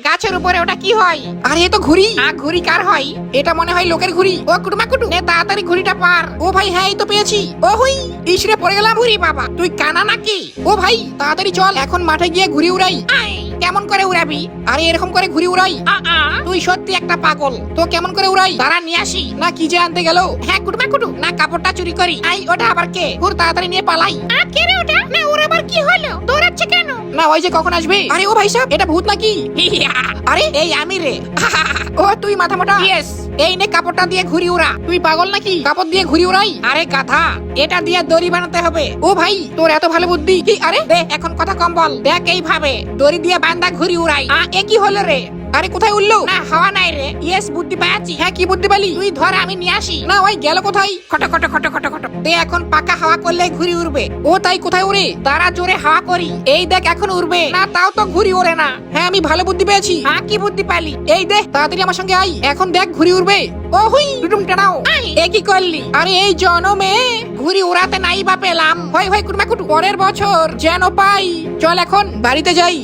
গাছের উপরে ওটা কি হয়? আরে এ তো ঘুড়ি। ঘুড়ি কার হয়? এটা মনে হয় লোকের ঘুড়ি। ও কুটুমা কুটু, নে তাড়াতাড়ি ঘুড়িটা পার। ও ভাই হ্যাঁ এই তো পেয়েছি। ও হুই, ইসরে পড়ে গেলাম। ঘুড়ি বাবা, তুই কানা নাকি? ও ভাই তাড়াতাড়ি চল, এখন মাঠে গিয়ে ঘুড়ি উড়াই। কেমন করে উড়াবি? আরে এরকম করে ঘুড়ি উড়াই। তুই সত্যি একটা পাগল। তো কেমন করে উড়াই? দাঁড়া নিয়ে আসি। না কি যে আনতে গেল? হ্যাঁ কুটুমা কুটু, না কাপড়টা চুরি করি। ওটা আবার কে? ওর তাড়াতাড়ি নিয়ে পালাই। কে রে ওটা? না ওর আবার কি হলো? দৌড়াচ্ছে কেন? না ওই যে কখন আসবে? আরে ও ভাই সাহেব, এটা ভূত নাকি? আরে এই আমি রে। ও তুই মাথা মোটা? ইয়েস। এই নে কাপড়টা দিয়ে ঘুড়ি উড়া। তুই পাগল নাকি? কাপড় দিয়ে ঘুড়ি উড়াই? আরে গাধা, এটা দিয়ে দড়ি বানাতে হবে। ও ভাই তোর এত ভালো বুদ্ধি। আরে দে এখন কথা কম বল। দেখ এইভাবে দড়ি দিয়ে বান্দা ঘুড়ি উড়াই। এ কি হলো রে? আরে কোথায় উঠলো? না হাওয়া নাই রে। ইয়েস বুদ্ধি পেয়েছি। হ্যাঁ কি বুদ্ধি পেলি? তুই ধর আমি নিয়ে আসি। না ওই গেল কোথায়? খট খট খট খট খট। তে এখন পাকা হাওয়া করলে ঘুড়ি উড়বে। ও তাই কোথায় উড়ে? তারা জোরে হাওয়া করি। এই দেখ এখন উড়বে না, তাও তো ঘুড়ি ওড়ে না। হ্যাঁ আমি ভালো বুদ্ধি পেয়েছি। হ্যাঁ কি বুদ্ধি পালি? এই দেখ তাড়াতাড়ি আমার সঙ্গে আই, এখন দেখ ঘুড়ি উড়বে। ও হুই টুটুম টানাও। এ কি করলি? আরে এই জনমে ঘুড়ি উড়াতে নাই বা পেলাম। হয় হয় কুটুমা কুটু, পরের বছর যেন পাই। চল এখন বাড়িতে যাই।